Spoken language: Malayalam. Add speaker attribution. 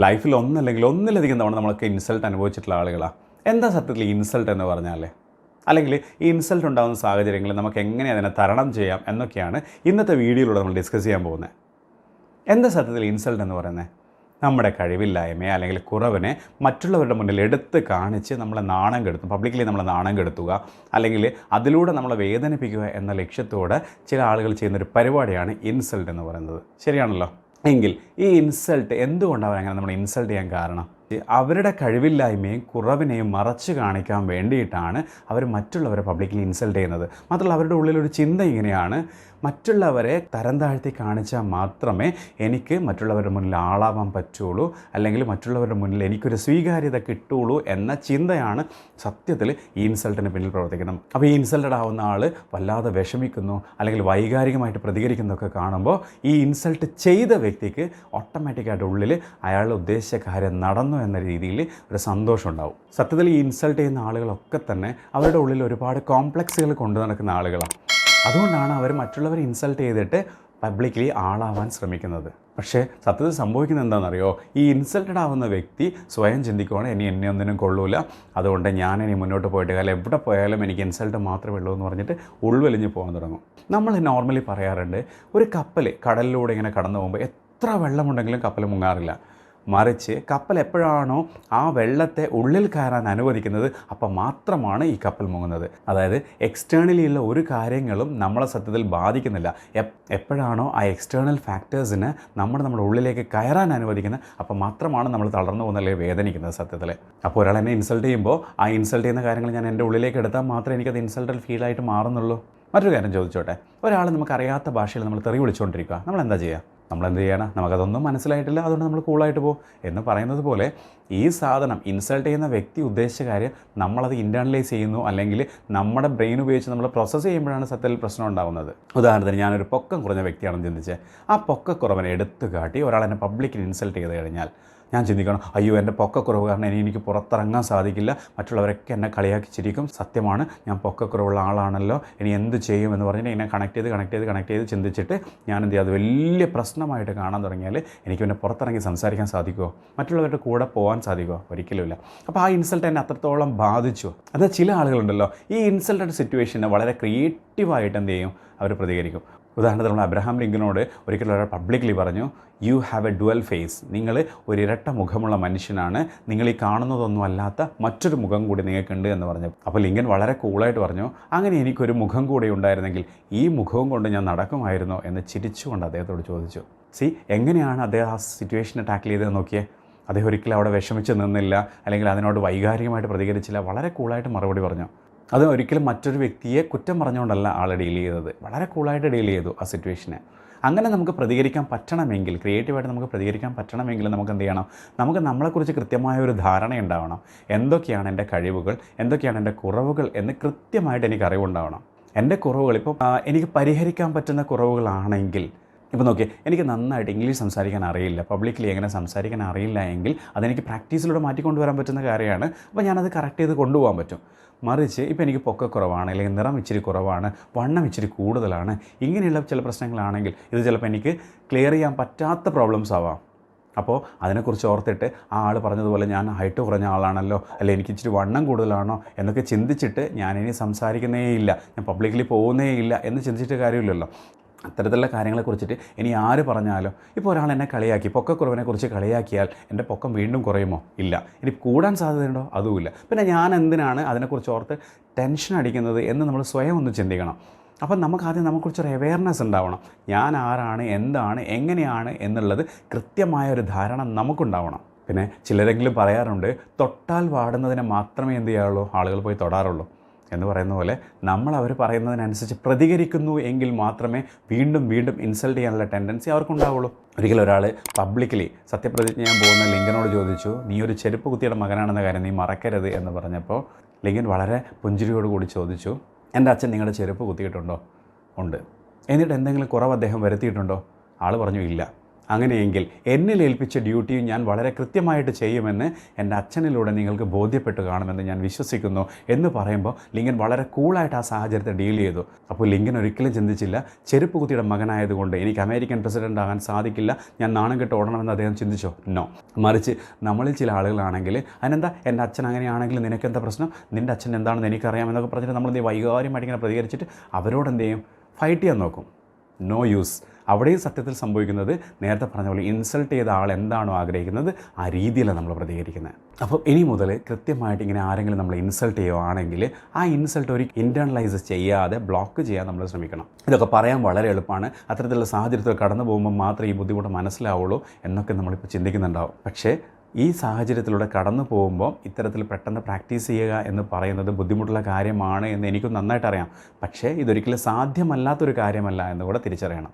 Speaker 1: ലൈഫിൽ ഒന്നിലധികം തവണ നമ്മളൊക്കെ ഇൻസൾട്ട് അനുഭവിച്ചിട്ടുള്ള ആളുകളാണ്. എന്താ സത്യത്തിൽ ഇൻസൾട്ട് എന്ന് പറഞ്ഞാൽ? അല്ലെങ്കിൽ ഈ ഇൻസൾട്ട് ഉണ്ടാകുന്ന സാഹചര്യങ്ങളിൽ നമുക്ക് എങ്ങനെ അതിനെ തരണം ചെയ്യാം എന്നൊക്കെയാണ് ഇന്നത്തെ വീഡിയോയിലൂടെ നമ്മൾ ഡിസ്കസ് ചെയ്യാൻ പോകുന്നത്. എന്താ സത്യത്തിൽ ഇൻസൾട്ട് എന്ന് പറയുന്നത്? നമ്മുടെ കഴിവില്ലായ്മയെ അല്ലെങ്കിൽ കുറവിനെ മറ്റുള്ളവരുടെ മുന്നിൽ എടുത്ത് കാണിച്ച് നമ്മളെ നാണം കെടുത്തും, പബ്ലിക്കലി നമ്മളെ നാണം കെടുത്തുക, അല്ലെങ്കിൽ അതിലൂടെ നമ്മളെ വേദനിപ്പിക്കുക എന്ന ലക്ഷ്യത്തോടെ ചില ആളുകൾ ചെയ്യുന്നൊരു പരിപാടിയാണ് ഇൻസൾട്ട് എന്ന് പറയുന്നത്. ശരിയാണല്ലോ? എങ്കിൽ ഈ ഇൻസൾട്ട് എന്തുകൊണ്ടാണ് അങ്ങനെ നമ്മൾ ഇൻസൾട്ട് ചെയ്യാൻ കാരണം? അവരുടെ കഴിവില്ലായ്മയും കുറവിനെയും മറച്ചു കാണിക്കാൻ വേണ്ടിയിട്ടാണ് അവർ മറ്റുള്ളവരെ പബ്ലിക്കലി ഇൻസൾട്ട് ചെയ്യുന്നത്. മാത്രമല്ല അവരുടെ ഉള്ളിലൊരു ചിന്ത ഇങ്ങനെയാണ്: മറ്റുള്ളവരെ തരം താഴ്ത്തി കാണിച്ചാൽ മാത്രമേ എനിക്ക് മറ്റുള്ളവരുടെ മുന്നിൽ ആളാവാൻ പറ്റുള്ളൂ, അല്ലെങ്കിൽ മറ്റുള്ളവരുടെ മുന്നിൽ എനിക്കൊരു സ്വീകാര്യത കിട്ടുള്ളൂ എന്ന ചിന്തയാണ് സത്യത്തിൽ ഈ ഇൻസൾട്ടിന് പിന്നിൽ പ്രവർത്തിക്കുന്നത്. അപ്പോൾ ഈ ഇൻസൾട്ടഡ് ആവുന്ന ആൾ വല്ലാതെ വിഷമിക്കുന്നു, അല്ലെങ്കിൽ വൈകാരികമായിട്ട് പ്രതികരിക്കുന്നതൊക്കെ കാണുമ്പോൾ ഈ ഇൻസൾട്ട് ചെയ്ത വ്യക്തിക്ക് ഓട്ടോമാറ്റിക്കായിട്ട് ഉള്ളിൽ അയാൾ ഉദ്ദേശിച്ച കാര്യം നടന്നു എന്ന രീതിയിൽ ഒരു സന്തോഷം ഉണ്ടാവും. സത്യത്തിൽ ഈ ഇൻസൾട്ട് ചെയ്യുന്ന ആളുകളൊക്കെ തന്നെ അവരുടെ ഉള്ളിൽ ഒരുപാട് കോംപ്ലക്സുകൾ കൊണ്ടു നടക്കുന്ന ആളുകളാണ്. അതുകൊണ്ടാണ് അവർ മറ്റുള്ളവരെ ഇൻസൾട്ട് ചെയ്തിട്ട് പബ്ലിക്കലി ആളാവാൻ ശ്രമിക്കുന്നത്. പക്ഷേ സത്യത്തിൽ സംഭവിക്കുന്നത് എന്താണെന്നറിയോ? ഈ ഇൻസൾട്ടഡ് ആവുന്ന വ്യക്തി സ്വയം ചിന്തിക്കുവാണ്, എന്നെ ഒന്നിനും കൊള്ളൂല, അതുകൊണ്ട് ഞാനിനി മുന്നോട്ട് പോയിട്ട് കാലം എവിടെ പോയാലും എനിക്ക് ഇൻസൾട്ട് മാത്രമേ ഉള്ളൂ എന്ന് പറഞ്ഞിട്ട് ഉൾവലിഞ്ഞ് പോകാൻ തുടങ്ങും. നമ്മൾ നോർമലി പറയാറുണ്ട്, ഒരു കപ്പൽ കടലിലൂടെ ഇങ്ങനെ കടന്നു പോകുമ്പോൾ എത്ര വെള്ളമുണ്ടെങ്കിലും കപ്പൽ മുങ്ങാറില്ല. മറിച്ച് കപ്പൽ എപ്പോഴാണോ ആ വെള്ളത്തെ ഉള്ളിൽ കയറാൻ അനുവദിക്കുന്നത് അപ്പം മാത്രമാണ് ഈ കപ്പൽ മുങ്ങുന്നത്. അതായത് എക്സ്റ്റേണലിയുള്ള ഒരു കാര്യങ്ങളും നമ്മളെ സത്യത്തിൽ ബാധിക്കുന്നില്ല. എപ്പോഴാണോ ആ എക്സ്റ്റേണൽ ഫാക്ടേഴ്സിന് നമ്മുടെ ഉള്ളിലേക്ക് കയറാൻ അനുവദിക്കുന്നത് അപ്പം മാത്രമാണ് നമ്മൾ തളർന്നു പോകുന്ന അല്ലെങ്കിൽ വേദനിക്കുന്നത് സത്യത്തിൽ. അപ്പോൾ ഒരാൾ എന്നെ ഇൻസൾട്ട് ചെയ്യുമ്പോൾ ആ ഇൻസൾട്ട് ചെയ്യുന്ന കാര്യങ്ങൾ ഞാൻ എൻ്റെ ഉള്ളിലേക്ക് എടുത്താൽ മാത്രമേ എനിക്കത് ഇൻസൾട്ടൽ ഫീലായിട്ട് മാറുന്നുള്ളൂ. മറ്റൊരു കാര്യം ചോദിച്ചോട്ടെ, ഒരാൾ നമുക്കറിയാത്ത ഭാഷയിൽ നമ്മൾ തെറി വിളിച്ചുകൊണ്ടിരിക്കുക, നമ്മൾ എന്താ ചെയ്യുക? നമ്മളെന്ത് ചെയ്യണം? നമുക്കതൊന്നും മനസ്സിലായിട്ടില്ല, അതുകൊണ്ട് നമ്മൾ കൂളായിട്ട് പോകും എന്ന് പറയുന്നത് പോലെ ഈ സാധനം ഇൻസൾട്ട് ചെയ്യുന്ന വ്യക്തി ഉദ്ദേശിച്ച കാര്യം നമ്മളത് ഇൻറ്റേർണലൈസ് ചെയ്യുന്നു, അല്ലെങ്കിൽ നമ്മുടെ ബ്രെയിൻ ഉപയോഗിച്ച് നമ്മൾ പ്രോസസ്സ് ചെയ്യുമ്പോഴാണ് സത്യത്തിൽ പ്രശ്നം ഉണ്ടാകുന്നത്. ഉദാഹരണത്തിന് ഞാനൊരു പൊക്കം കുറഞ്ഞ വ്യക്തിയാണെന്ന് ചിന്തിച്ച് ആ പൊക്കക്കുറവനെ എടുത്തു കാട്ടി ഒരാൾ എന്നെ പബ്ലിക്കിൽ ഇൻസൾട്ട് ചെയ്ത് കഴിഞ്ഞാൽ ഞാൻ ചിന്തിക്കണം, അയ്യോ എൻ്റെ പൊക്കക്കുറവ് കാരണം എനിക്ക് പുറത്തിറങ്ങാൻ സാധിക്കില്ല, മറ്റുള്ളവരൊക്കെ എന്നെ കളിയാക്കി ചിരിക്കും, സത്യമാണ് ഞാൻ പൊക്കക്കുറവുള്ള ആളാണല്ലോ, ഇനി എന്ത് ചെയ്യും എന്ന് പറഞ്ഞിട്ട് എന്നെ കണക്ട് ചെയ്ത് ചിന്തിച്ചിട്ട് ഞാൻ എന്ത് ചെയ്യും, അത് വലിയ പ്രശ്നമായിട്ട് കാണാൻ തുടങ്ങിയാൽ എനിക്ക് പിന്നെ പുറത്തിറങ്ങി സംസാരിക്കാൻ സാധിക്കുമോ? മറ്റുള്ളവരുടെ കൂടെ പോകാൻ സാധിക്കുമോ? ഒരിക്കലുമില്ല. അപ്പോൾ ആ ഇൻസൾട്ട് എന്നെ അത്രത്തോളം ബാധിച്ചു. അത് ചില ആളുകളുണ്ടല്ലോ, ഈ ഇൻസൾട്ടഡ് സിറ്റുവേഷനെ വളരെ ക്രിയേറ്റീവായിട്ട് എന്ത് ചെയ്യും, അവർ പ്രതികരിക്കും. ഉദാഹരണത്തിന് നമ്മൾ അബ്രഹാം ലിങ്കനോട് ഒരിക്കലും ഒരാൾ പബ്ലിക്കലി പറഞ്ഞു, you have a dual face, നിങ്ങൾ ഒരു ഇരട്ട മുഖമുള്ള മനുഷ്യനാണ്, നിങ്ങൾ ഈ കാണുന്നതൊന്നും അല്ലാത്ത മറ്റൊരു മുഖം കൂടി നിങ്ങൾക്കുണ്ട് എന്ന് പറഞ്ഞു. അപ്പോൾ ലിങ്കൻ വളരെ കൂളായിട്ട് പറഞ്ഞു, അങ്ങനെ എനിക്കൊരു മുഖം കൂടി ഉണ്ടായിരുന്നെങ്കിൽ ഈ മുഖവും കൊണ്ട് ഞാൻ നടക്കുമായിരുന്നോ എന്ന് ചിരിച്ചുകൊണ്ട് അദ്ദേഹത്തോട് ചോദിച്ചു. എങ്ങനെയാണ് അദ്ദേഹം ആ സിറ്റുവേഷനെ ടാക്കിൾ ചെയ്തതെന്ന് നോക്കിയേ. അദ്ദേഹം ഒരിക്കലും അവിടെ വിഷമിച്ച് നിന്നില്ല, അല്ലെങ്കിൽ അതിനോട് വൈകാരികമായിട്ട് പ്രതികരിച്ചില്ല, വളരെ കൂളായിട്ട് മറുപടി പറഞ്ഞു. അത് ഒരിക്കലും മറ്റൊരു വ്യക്തിയെ കുറ്റം പറഞ്ഞുകൊണ്ടല്ല ആൾ ഡീൽ ചെയ്തത്, വളരെ കൂളായിട്ട് ഡീൽ ചെയ്തു ആ സിറ്റുവേഷനെ. അങ്ങനെ നമുക്ക് പ്രതികരിക്കാൻ പറ്റണമെങ്കിൽ, ക്രിയേറ്റീവായിട്ട് നമുക്ക് പ്രതികരിക്കാൻ പറ്റണമെങ്കിൽ നമുക്ക് എന്ത് ചെയ്യണം? നമുക്ക് നമ്മളെക്കുറിച്ച് കൃത്യമായ ഒരു ധാരണ ഉണ്ടാവണം. എന്തൊക്കെയാണ് എൻ്റെ കഴിവുകൾ, എന്തൊക്കെയാണ് എൻ്റെ കുറവുകൾ എന്ന് കൃത്യമായിട്ട് എനിക്ക് അറിവുണ്ടാവണം. എൻ്റെ കുറവുകൾ ഇപ്പോൾ എനിക്ക് പരിഹരിക്കാൻ പറ്റുന്ന കുറവുകളാണെങ്കിൽ, ഇപ്പോൾ നോക്കിയേ, എനിക്ക് നന്നായിട്ട് ഇംഗ്ലീഷ് സംസാരിക്കാൻ അറിയില്ല, പബ്ലിക്കലി എങ്ങനെ സംസാരിക്കാൻ അറിയില്ല എങ്കിൽ അതെനിക്ക് പ്രാക്ടീസിലൂടെ മാറ്റിക്കൊണ്ടുവരാൻ പറ്റുന്ന കാര്യമാണ്. അപ്പോൾ ഞാനത് കറക്റ്റ് ചെയ്ത് കൊണ്ടുപോകാൻ പറ്റും. മറിച്ച് ഇപ്പോൾ എനിക്ക് പൊക്കക്കുറവാണ്, അല്ലെങ്കിൽ നിറം ഇച്ചിരി കുറവാണ്, വണ്ണം ഇച്ചിരി കൂടുതലാണ്, ഇങ്ങനെയുള്ള ചില പ്രശ്നങ്ങളാണെങ്കിൽ ഇത് ചിലപ്പോൾ എനിക്ക് ക്ലിയർ ചെയ്യാൻ പറ്റാത്ത പ്രോബ്ലംസ് ആവാം. അപ്പോൾ അതിനെക്കുറിച്ച് ഓർത്തിട്ട് ആ ആൾ പറഞ്ഞതുപോലെ ഞാൻ ഹൈറ്റ് കുറഞ്ഞ ആളാണല്ലോ, അല്ലെങ്കിൽ എനിക്ക് ഇച്ചിരി വണ്ണം കൂടുതലാണോ എന്നൊക്കെ ചിന്തിച്ചിട്ട് ഞാനിനി സംസാരിക്കുന്നേ ഇല്ല, ഞാൻ പബ്ലിക്കലി പോകുന്നേ ഇല്ല എന്ന് ചിന്തിച്ചിട്ട് കാര്യമില്ലല്ലോ. അത്തരത്തിലുള്ള കാര്യങ്ങളെക്കുറിച്ചിട്ട് ഇനി ആര് പറഞ്ഞാലോ, ഇപ്പോൾ ഒരാൾ എന്നെ കളിയാക്കി, പൊക്കക്കുറവിനെക്കുറിച്ച് കളിയാക്കിയാൽ എൻ്റെ പൊക്കം വീണ്ടും കുറയുമോ? ഇല്ല. ഇനി കൂടാൻ സാധ്യതയുണ്ടോ? അതുമില്ല. പിന്നെ ഞാൻ എന്തിനാണ് അതിനെക്കുറിച്ച് ഓർത്ത് ടെൻഷൻ അടിക്കുന്നത് എന്ന് നമ്മൾ സ്വയം ഒന്ന് ചിന്തിക്കണം. അപ്പം നമുക്കാദ്യം നമുക്കെക്കുറിച്ചൊരു അവെയർനെസ് ഉണ്ടാവണം. ഞാൻ ആരാണ്, എന്താണ്, എങ്ങനെയാണ് എന്നുള്ളത് കൃത്യമായ ഒരു ധാരണ നമുക്കുണ്ടാവണം. പിന്നെ ചിലരെങ്കിലും പറയാറുണ്ട്, തൊട്ടാൽ വാടുന്നതിനെ മാത്രമേ എന്ത് ചെയ്യാറുള്ളൂ, ആളുകൾ പോയി തൊടാറുള്ളൂ എന്ന് പറയുന്ന പോലെ നമ്മൾ അവർ പറയുന്നതിനനുസരിച്ച് പ്രതികരിക്കുന്നു എങ്കിൽ മാത്രമേ വീണ്ടും ഇൻസൾട്ട് ചെയ്യാനുള്ള ടെൻഡൻസി അവർക്കുണ്ടാവുള്ളൂ. ഒരിക്കലും ഒരാൾ പബ്ലിക്കലി സത്യപ്രതിജ്ഞ ചെയ്യാൻ പോകുന്ന ലിങ്കനോട് ചോദിച്ചു, നീ ഒരു ചെരുപ്പ് കുത്തിയുടെ മകനാണെന്ന കാര്യം നീ മറക്കരുത് എന്ന് പറഞ്ഞപ്പോൾ ലിങ്കൻ വളരെ പുഞ്ചിരിയോട് കൂടി ചോദിച്ചു, എൻ്റെ അച്ഛൻ നിങ്ങളുടെ ചെരുപ്പ് കുത്തിയിട്ടുണ്ടോ? ഉണ്ട്. എന്നിട്ട് എന്തെങ്കിലും കുറവ് അദ്ദേഹം വരുത്തിയിട്ടുണ്ടോ? ആൾ പറഞ്ഞു ഇല്ല. അങ്ങനെയെങ്കിൽ എന്നിൽ ഏൽപ്പിച്ച ഡ്യൂട്ടി ഞാൻ വളരെ കൃത്യമായിട്ട് ചെയ്യുമെന്ന് എൻ്റെ അച്ഛനിലൂടെ നിങ്ങൾക്ക് ബോധ്യപ്പെട്ട് കാണുമെന്ന് ഞാൻ വിശ്വസിക്കുന്നു എന്ന് പറയുമ്പോൾ ലിങ്കൻ വളരെ കൂളായിട്ട് ആ സാഹചര്യത്തെ ഡീൽ ചെയ്തു. അപ്പോൾ ലിങ്കൻ ഒരിക്കലും ചിന്തിച്ചില്ല ചെരുപ്പ് കുത്തിയുടെ മകനായതുകൊണ്ട് എനിക്ക് അമേരിക്കൻ പ്രസിഡൻ്റ് ആകാൻ സാധിക്കില്ല, ഞാൻ നാണം കെട്ട് ഓടണമെന്ന് അദ്ദേഹം ചിന്തിച്ചോ? നോ. മറിച്ച് നമ്മളിൽ ചില ആളുകളാണെങ്കിൽ അതിനെന്താ എൻ്റെ അച്ഛൻ അങ്ങനെയാണെങ്കിൽ നിനക്കെന്താ പ്രശ്നം, നിൻ്റെ അച്ഛൻ എന്താണെന്ന് എനിക്കറിയാം എന്നൊക്കെ പറഞ്ഞിട്ട് നമ്മൾ വൈകാര്യമായിട്ട് ഇങ്ങനെ പ്രതികരിച്ചിട്ട് അവരോട് എന്ത് ചെയ്യും? ഫൈറ്റ് ചെയ്യാൻ നോക്കും. No use. അവിടെയും സത്യത്തിൽ സംഭവിക്കുന്നത് നേരത്തെ പറഞ്ഞ പോലെ ഇൻസൾട്ട് ചെയ്ത ആൾ എന്താണോ ആഗ്രഹിക്കുന്നത് ആ രീതിയിലാണ് നമ്മൾ പ്രതികരിക്കുന്നത്. അപ്പോൾ ഇനി മുതൽ കൃത്യമായിട്ട് ഇങ്ങനെ ആരെങ്കിലും നമ്മൾ ഇൻസൾട്ട് ചെയ്യുകയാണെങ്കിൽ ആ ഇൻസൾട്ട് ഒരു ഇൻറ്റേർണലൈസ് ചെയ്യാതെ ബ്ലോക്ക് ചെയ്യാൻ നമ്മൾ ശ്രമിക്കണം. ഇതൊക്കെ പറയാൻ വളരെ എളുപ്പമാണ്, അത്തരത്തിലുള്ള സാഹചര്യത്തിൽ കടന്നു പോകുമ്പോൾ മാത്രമേ ഈ ബുദ്ധിമുട്ട് മനസ്സിലാവുള്ളൂ എന്നൊക്കെ നമ്മളിപ്പോൾ ചിന്തിക്കുന്നുണ്ടാവും. പക്ഷേ ഈ സാഹചര്യത്തിലൂടെ കടന്നു പോകുമ്പോൾ ഇത്തരത്തിൽ പെട്ടെന്ന് പ്രാക്ടീസ് ചെയ്യുക എന്ന് പറയുന്നത് ബുദ്ധിമുട്ടുള്ള കാര്യമാണ് എന്ന് എനിക്കും നന്നായിട്ട് അറിയാം. പക്ഷേ ഇതൊരിക്കലും സാധ്യമല്ലാത്തൊരു കാര്യമല്ല എന്ന് കൂടെ തിരിച്ചറിയണം.